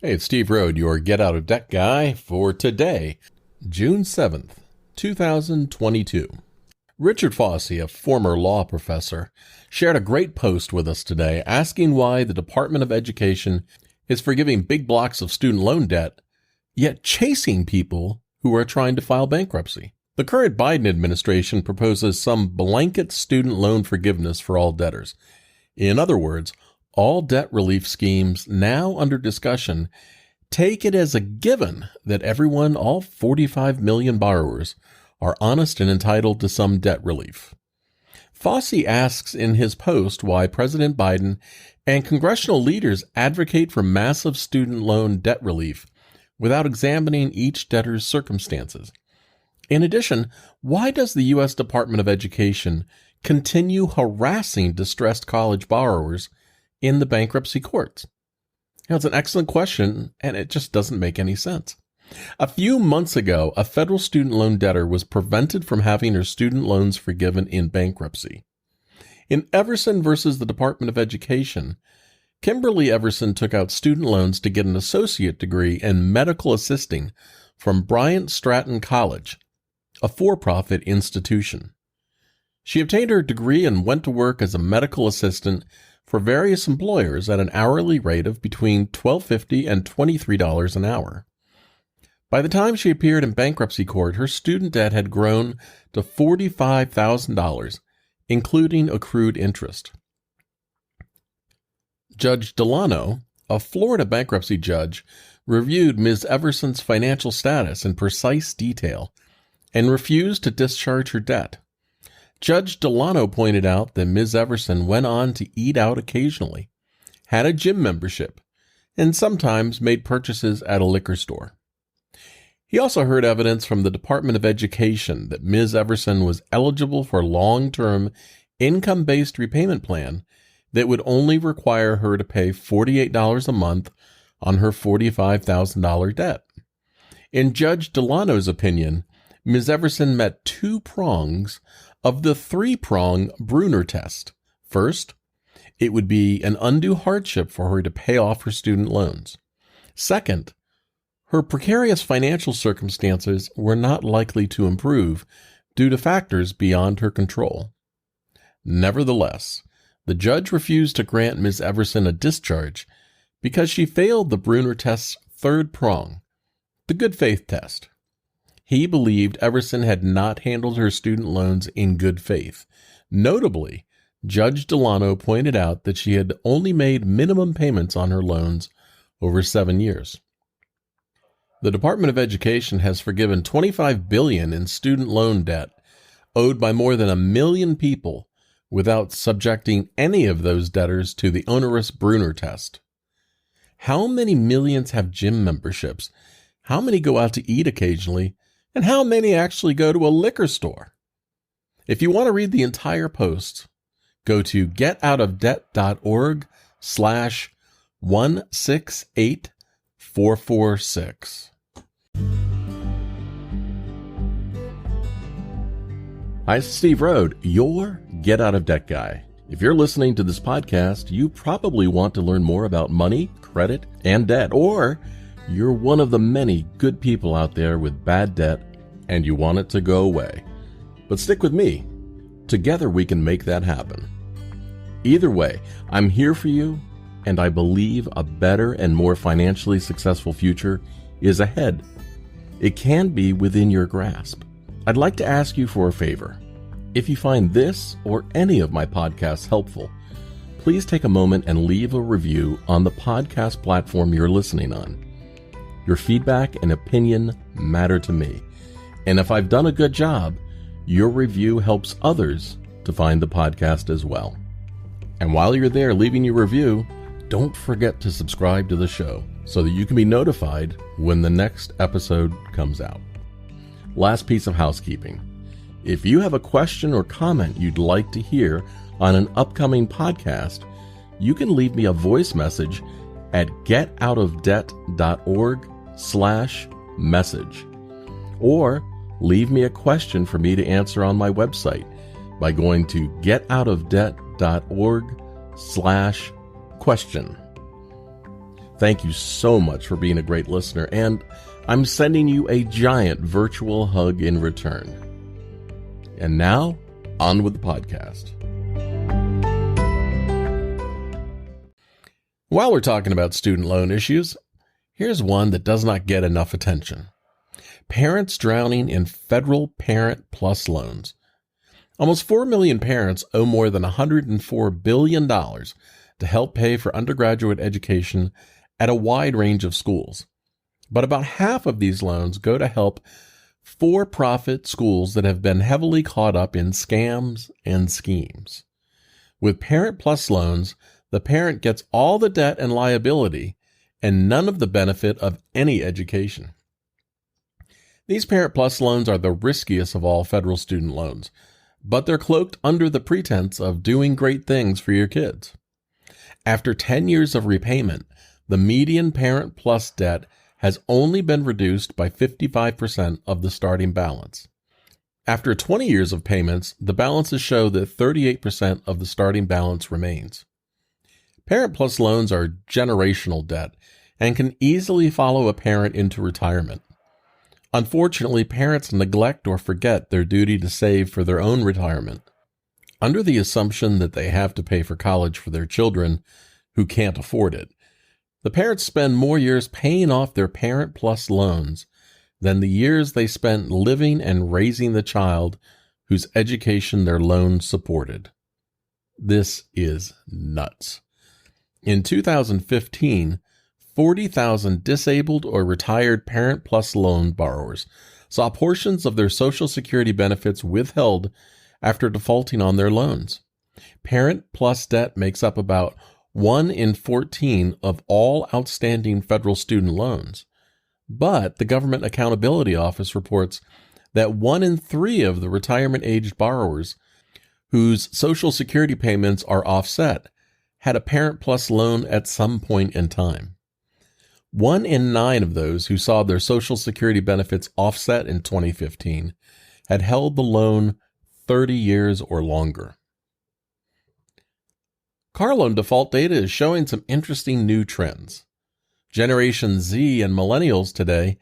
Hey, it's Steve Rode, your Get Out of Debt guy for today, June 7th, 2022. Richard Fosse, a former law professor, shared a great post with us today asking why the Department of Education is forgiving big blocks of student loan debt, yet chasing people who are trying to file bankruptcy. The current Biden administration proposes some blanket student loan forgiveness for all debtors. In other words, all debt relief schemes now under discussion take it as a given that everyone, all 45 million borrowers, are honest and entitled to some debt relief. Fosse asks in his post why President Biden and congressional leaders advocate for massive student loan debt relief without examining each debtor's circumstances. In addition, why does the U.S. Department of Education continue harassing distressed college borrowers in the bankruptcy courts? It's an excellent question, and it just doesn't make any sense. A few months ago, a federal student loan debtor was prevented from having her student loans forgiven in bankruptcy. In Everson versus the Department of Education, Kimberly Everson took out student loans to get an associate degree in medical assisting from Bryant Stratton College, a for-profit institution. She obtained her degree and went to work as a medical assistant for various employers at an hourly rate of between $12.50 and $23 an hour. By the time she appeared in bankruptcy court, her student debt had grown to $45,000, including accrued interest. Judge Delano, a Florida bankruptcy judge, reviewed Ms. Everson's financial status in precise detail and refused to discharge her debt. Judge Delano pointed out that Ms. Everson went on to eat out occasionally, had a gym membership, and sometimes made purchases at a liquor store. He also heard evidence from the Department of Education that Ms. Everson was eligible for a long-term income-based repayment plan that would only require her to pay $48 a month on her $45,000 debt. In Judge Delano's opinion, Ms. Everson met two prongs of the three-prong Bruner test. First, it would be an undue hardship for her to pay off her student loans. Second, her precarious financial circumstances were not likely to improve due to factors beyond her control. Nevertheless, the judge refused to grant Ms. Everson a discharge because she failed the Bruner test's third prong, the good faith test. He believed Everson had not handled her student loans in good faith. Notably, Judge Delano pointed out that she had only made minimum payments on her loans over 7 years. The Department of Education has forgiven $25 billion in student loan debt owed by more than 1 million people without subjecting any of those debtors to the onerous Bruner test. How many millions have gym memberships? How many go out to eat occasionally? And how many actually go to a liquor store? If you want to read the entire post, go to getoutofdebt.org/168446. Hi, Steve Rode, your Get Out of Debt guy. If you're listening to this podcast, you probably want to learn more about money, credit, and debt, or you're one of the many good people out there with bad debt and you want it to go away. But stick with me. Together we can make that happen. Either way, I'm here for you, and I believe a better and more financially successful future is ahead. It can be within your grasp. I'd like to ask you for a favor. If you find this or any of my podcasts helpful, please take a moment and leave a review on the podcast platform you're listening on. Your feedback and opinion matter to me. And if I've done a good job, your review helps others to find the podcast as well. And while you're there leaving your review, don't forget to subscribe to the show so that you can be notified when the next episode comes out. Last piece of housekeeping. If you have a question or comment you'd like to hear on an upcoming podcast, you can leave me a voice message at getoutofdebt.org/message. Or leave me a question for me to answer on my website by going to getoutofdebt.org/question. Thank you so much for being a great listener, and I'm sending you a giant virtual hug in return. And now, on with the podcast. While we're talking about student loan issues, here's one that does not get enough attention. Parents drowning in federal Parent Plus loans. Almost 4 million parents owe more than $104 billion to help pay for undergraduate education at a wide range of schools. But about half of these loans go to help for-profit schools that have been heavily caught up in scams and schemes. With Parent Plus loans, the parent gets all the debt and liability and none of the benefit of any education. These Parent Plus loans are the riskiest of all federal student loans, but they're cloaked under the pretense of doing great things for your kids. After 10 years of repayment, the median Parent Plus debt has only been reduced by 55% of the starting balance. After 20 years of payments, the balances show that 38% of the starting balance remains. Parent Plus loans are generational debt and can easily follow a parent into retirement. Unfortunately, parents neglect or forget their duty to save for their own retirement. Under the assumption that they have to pay for college for their children who can't afford it, the parents spend more years paying off their Parent Plus loans than the years they spent living and raising the child whose education their loan supported. This is nuts. In 2015, 40,000 disabled or retired Parent Plus loan borrowers saw portions of their Social Security benefits withheld after defaulting on their loans. Parent Plus debt makes up about 1 in 14 of all outstanding federal student loans. But the Government Accountability Office reports that 1 in 3 of the retirement-aged borrowers whose Social Security payments are offset had a Parent Plus loan at some point in time. 1 in 9 of those who saw their Social Security benefits offset in 2015 had held the loan 30 years or longer. Car loan default data is showing some interesting new trends. Generation Z and millennials today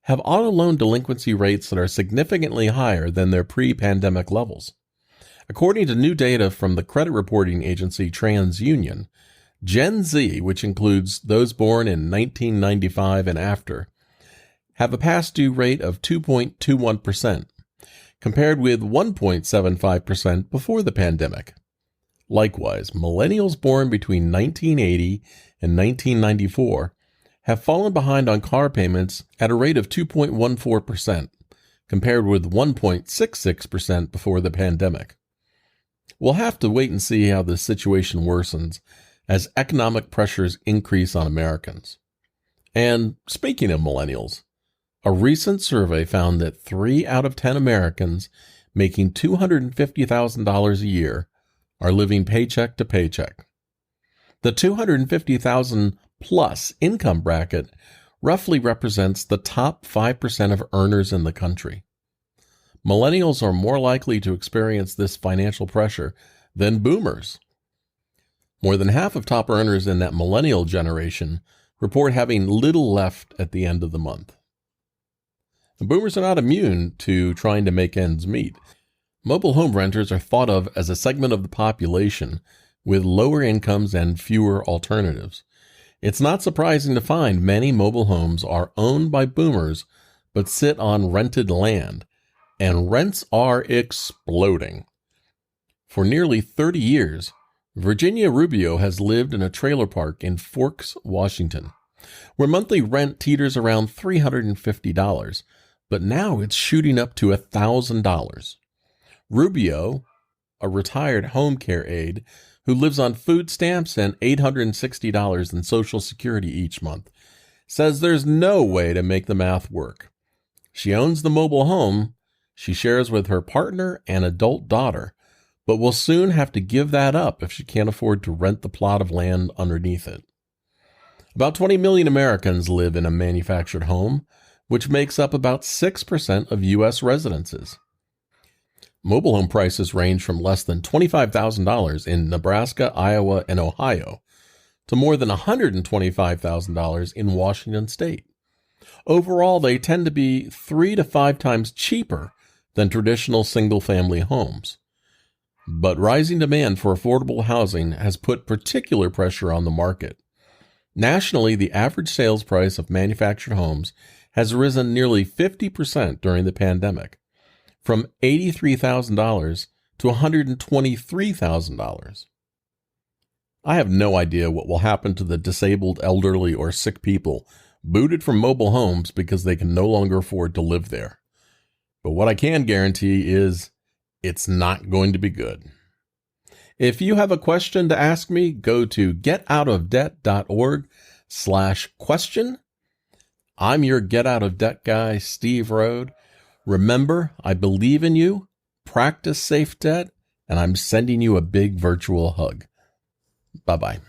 have auto loan delinquency rates that are significantly higher than their pre-pandemic levels. According to new data from the credit reporting agency TransUnion, Gen Z, which includes those born in 1995 and after, have a past due rate of 2.21%, compared with 1.75% before the pandemic. Likewise, millennials born between 1980 and 1994 have fallen behind on car payments at a rate of 2.14%, compared with 1.66% before the pandemic. We'll have to wait and see how this situation worsens as economic pressures increase on Americans. And speaking of millennials, a recent survey found that 3 out of 10 Americans making $250,000 a year are living paycheck to paycheck. The 250,000 plus income bracket roughly represents the top 5% of earners in the country. Millennials are more likely to experience this financial pressure than boomers. More than half of top earners in that millennial generation report having little left at the end of the month. The boomers are not immune to trying to make ends meet. Mobile home renters are thought of as a segment of the population with lower incomes and fewer alternatives. It's not surprising to find many mobile homes are owned by boomers but sit on rented land, and rents are exploding. For nearly 30 years, Virginia Rubio has lived in a trailer park in Forks, Washington, where monthly rent teeters around $350, but now it's shooting up to $1,000. Rubio, a retired home care aide who lives on food stamps and $860 in Social Security each month, says there's no way to make the math work. She owns the mobile home she shares with her partner and adult daughter, but will soon have to give that up if she can't afford to rent the plot of land underneath it. About 20 million Americans live in a manufactured home, which makes up about 6% of U.S. residences. Mobile home prices range from less than $25,000 in Nebraska, Iowa, and Ohio to more than $125,000 in Washington state. Overall, they tend to be 3 to 5 times cheaper than traditional single-family homes. But rising demand for affordable housing has put particular pressure on the market. Nationally, the average sales price of manufactured homes has risen nearly 50% during the pandemic, from $83,000 to $123,000. I have no idea what will happen to the disabled, elderly, or sick people booted from mobile homes because they can no longer afford to live there. But what I can guarantee is it's not going to be good. If you have a question to ask me, go to getoutofdebt.org/question. I'm your Get Out of Debt guy, Steve Rode. Remember, I believe in you, practice safe debt, and I'm sending you a big virtual hug. Bye-bye.